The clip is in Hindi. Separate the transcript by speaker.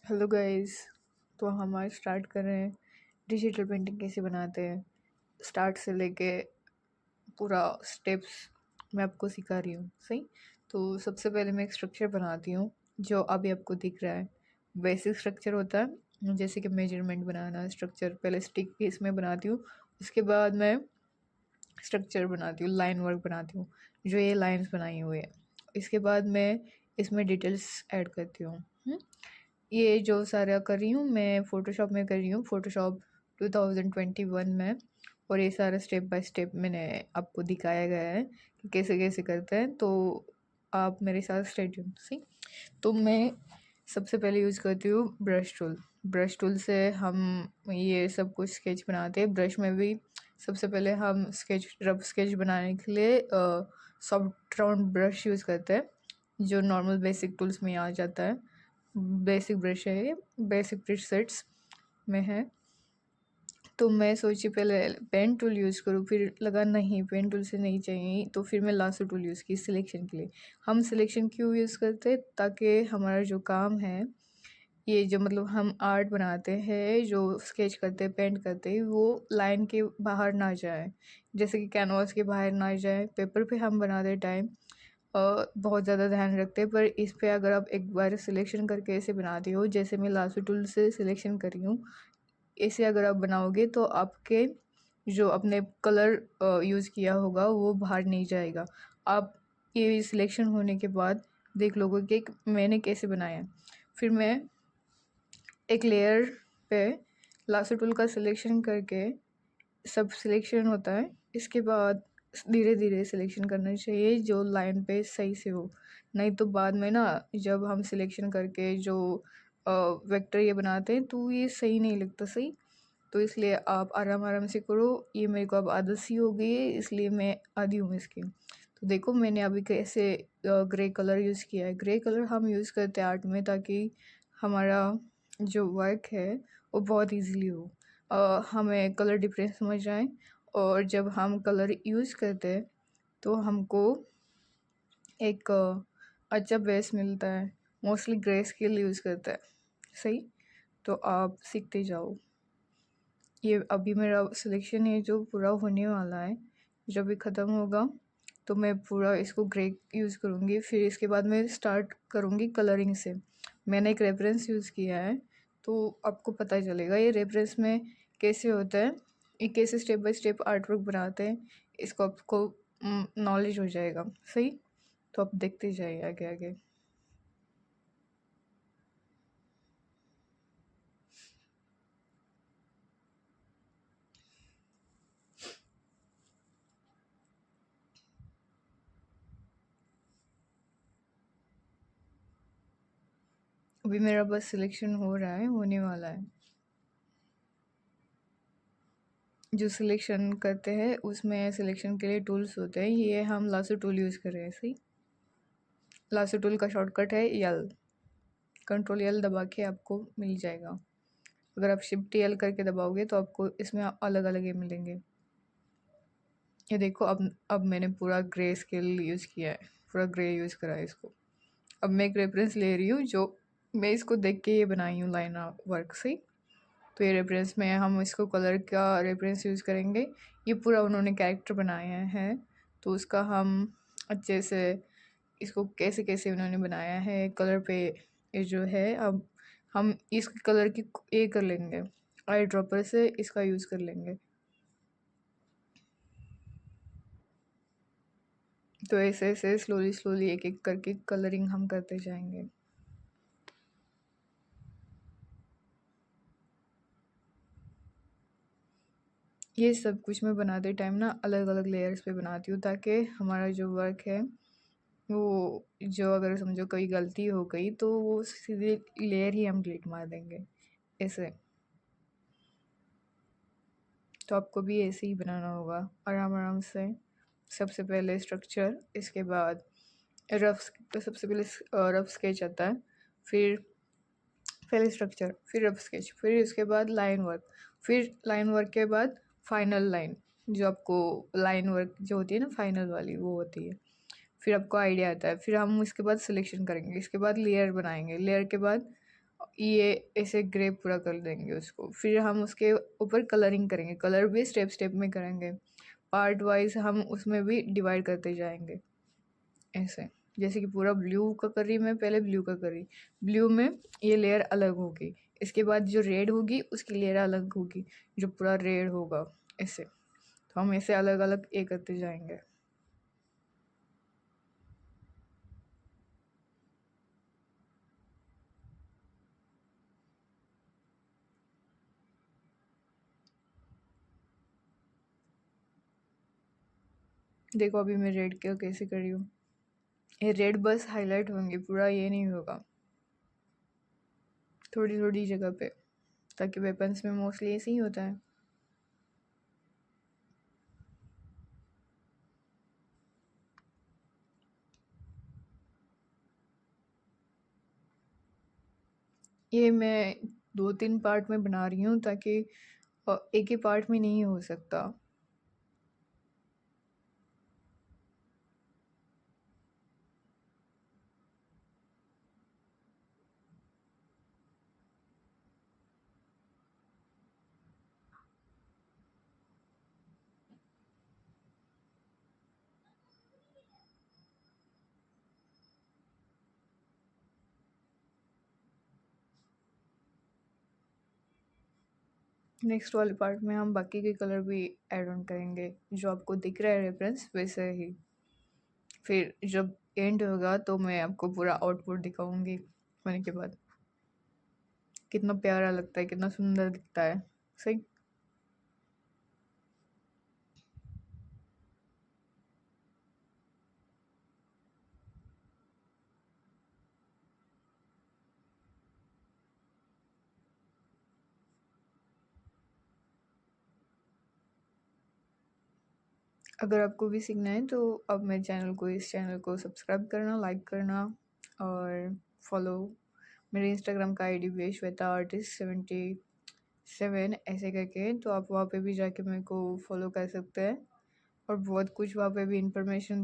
Speaker 1: Hello guys. तो हम आज स्टार्ट कर रहे हैं डिजिटल पेंटिंग कैसे बनाते हैं, स्टार्ट से लेके पूरा स्टेप्स मैं आपको सिखा रही हूँ। सही। तो सबसे पहले मैं एक स्ट्रक्चर बनाती हूँ जो अभी आपको दिख रहा है। बेसिक स्ट्रक्चर होता है जैसे कि मेजरमेंट बनाना स्ट्रक्चर, पहले स्टिक केस में बनाती हूँ। उसके बाद मैं स्ट्रक्चर बनाती हूँ, लाइन वर्क बनाती हूँ, जो ये लाइंस बनाई हुई है। इसके बाद मैं इसमें डिटेल्स ऐड करती हूँ। ये जो सारा कर रही हूँ मैं फ़ोटोशॉप में कर रही हूँ, फ़ोटोशॉप 2021 में। और ये सारा स्टेप बाय स्टेप मैंने आपको दिखाया गया है कि कैसे कैसे करते हैं, तो आप मेरे साथ स्टे ट्यून। सी। तो मैं सबसे पहले यूज़ करती हूँ ब्रश टूल। ब्रश टूल से हम ये सब कुछ स्केच बनाते हैं। ब्रश में भी सबसे पहले हम रफ स्केच बनाने के लिए सॉफ्ट राउंड ब्रश यूज़ करते हैं, जो नॉर्मल बेसिक टूल्स में आ जाता है। बेसिक ब्रश है ये, बेसिक ब्रश सेट्स में है। तो मैं सोची पहले पेन टूल यूज़ करूँ, फिर लगा नहीं पेन टूल से नहीं चाहिए, तो फिर मैं लासो टूल यूज़ की सिलेक्शन के लिए। हम सिलेक्शन क्यों यूज़ करते हैं? ताकि हमारा जो काम है, ये जो मतलब हम आर्ट बनाते हैं, जो स्केच करते हैं, पेंट करते हैं, वो लाइन के बाहर ना जाए, जैसे कि कैनवास के बाहर ना जाए। पेपर पे हम बनाते टाइम बहुत ज़्यादा ध्यान रखते हैं, पर इस पे अगर आप एक बार सिलेक्शन करके ऐसे बनाते हो, जैसे मैं लासो टूल से सिलेक्शन करी हूँ, ऐसे अगर आप बनाओगे तो आपके जो अपने कलर यूज़ किया होगा वो बाहर नहीं जाएगा। आप ये सिलेक्शन होने के बाद देख लोगे कि मैंने कैसे बनाया। फिर मैं एक लेयर पे लासो टूल का सिलेक्शन करके, सब सिलेक्शन होता है, इसके बाद धीरे धीरे सिलेक्शन करना चाहिए जो लाइन पे सही से हो। नहीं तो बाद में ना, जब हम सिलेक्शन करके जो वेक्टर ये बनाते हैं तो ये सही नहीं लगता। सही। तो इसलिए आप आराम आराम से करो। ये मेरे को अब आदत सी हो गई है, इसलिए मैं आदी हूँ इसकी। तो देखो मैंने अभी कैसे ग्रे कलर यूज़ किया है। ग्रे कलर हम यूज़ करते हैं आर्ट में ताकि हमारा जो वर्क है वो बहुत इजीली हो, हमें कलर डिफरेंस समझ आए। और जब हम कलर यूज़ करते हैं तो हमको एक अच्छा बेस मिलता है। मोस्टली ग्रे स्केल यूज़ करते हैं। सही। तो आप सीखते जाओ। ये अभी मेरा सिलेक्शन है जो पूरा होने वाला है, जब भी ख़त्म होगा तो मैं पूरा इसको ग्रे यूज़ करूँगी। फिर इसके बाद मैं स्टार्ट करूँगी कलरिंग से। मैंने एक रेफरेंस यूज़ किया है, तो आपको पता चलेगा ये रेफरेंस में कैसे होता है, ये कैसे step by step art work बनाते हैं, इसको आपको नॉलेज हो जाएगा। सही। तो आप देखते जाइए आगे आगे। अभी मेरा बस सिलेक्शन हो रहा है, होने वाला है। जो सिलेक्शन करते हैं उसमें सिलेक्शन के लिए टूल्स होते हैं, ये हम लासो टूल यूज़ कर रहे हैं। सही। लासो टूल का शॉर्टकट है यल, कंट्रोल यल दबा के आपको मिल जाएगा। अगर आप शिफ्ट यल करके दबाओगे तो आपको इसमें अलग अलग ये मिलेंगे। ये देखो अब मैंने पूरा ग्रे स्केल यूज़ किया है, पूरा ग्रे यूज़ करा है इसको। अब मैं एक रेफरेंस ले रही हूँ जो मैं इसको देख के ये बनाई हूँ लाइन वर्क। सही। तो ये रेफरेंस में हम इसको कलर का रेफरेंस यूज़ करेंगे। ये पूरा उन्होंने कैरेक्टर बनाया है, तो उसका हम अच्छे से इसको कैसे कैसे उन्होंने बनाया है कलर पे, ये जो है अब हम इस कलर की ये कर लेंगे, आई ड्रॉपर से इसका यूज़ कर लेंगे। तो ऐसे ऐसे स्लोली स्लोली एक एक करके कलरिंग हम करते जाएंगे। ये सब कुछ मैं बनाते टाइम ना अलग अलग लेयर्स पे बनाती हूँ, ताकि हमारा जो वर्क है वो, जो अगर समझो कोई गलती हो गई तो वो सीधे लेयर ही हम डिलीट मार देंगे ऐसे। तो आपको भी ऐसे ही बनाना होगा आराम आराम से। सबसे पहले स्ट्रक्चर, इसके बाद सबसे पहले रफ स्केच आता है, फिर पहले स्ट्रक्चर, फिर रफ स्केच, फिर उसके बाद लाइन वर्क, फिर लाइन वर्क के बाद फाइनल लाइन, जो आपको लाइन वर्क जो होती है ना फाइनल वाली वो होती है। फिर आपको आइडिया आता है, फिर हम इसके बाद सिलेक्शन करेंगे, इसके बाद लेयर बनाएंगे, लेयर के बाद ये ऐसे ग्रे पूरा कर देंगे उसको। फिर हम उसके ऊपर कलरिंग करेंगे, कलर भी स्टेप स्टेप में करेंगे, पार्ट वाइज हम उसमें भी डिवाइड करते जाएंगे ऐसे। जैसे कि पूरा ब्लू का कर रही मैं, पहले ब्लू का कर रही, ब्लू में ये लेयर अलग होगी, इसके बाद जो रेड होगी उसकी लेयर अलग होगी, जो पूरा रेड होगा ऐसे। तो हम ऐसे अलग अलग ये करते जाएंगे। देखो अभी मैं रेड का कैसे कर रही हूँ, ये रेड बस हाईलाइट होंगे, पूरा ये नहीं होगा, थोड़ी थोड़ी जगह पे, ताकि वेपन्स में मोस्टली ऐसे ही होता है। ये मैं 2-3 पार्ट में बना रही हूँ, ताकि एक ही पार्ट में नहीं हो सकता। नेक्स्ट वाले पार्ट में हम बाकी के कलर भी ऐड ऑन करेंगे, जो आपको दिख रहा है रेफरेंस वैसे ही। फिर जब एंड होगा तो मैं आपको पूरा आउटपुट दिखाऊंगी होने के बाद, कितना प्यारा लगता है, कितना सुंदर दिखता है। सही। अगर आपको भी सीखना है तो अब मेरे चैनल को, इस चैनल को सब्सक्राइब करना, लाइक करना और फॉलो मेरे इंस्टाग्राम का आईडी भी है श्वेता आर्टिस्ट 77 ऐसे करके, तो आप वहाँ पे भी जाके मेरे को फॉलो कर सकते हैं। और बहुत कुछ वहाँ पे भी इंफॉर्मेशन